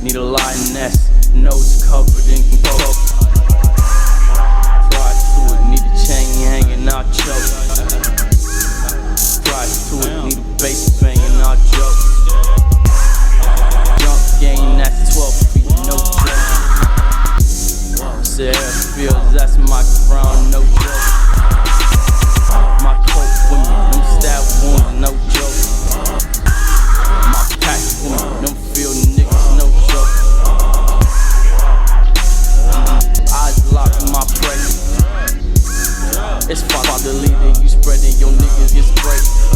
Need a lioness, nose covered in coke. Pride to it, need a chain hanging out choke. Pride to it, need a bass banging out joke. Jump game, that's 12 feet, no joke. Say feels, that's my crown, no joke. My coat with me, them stab wounds, no joke. My pack with me, them feel niggas, no joke. Eyes locked, my prey. It's father leader, you spreading, your niggas get sprayed.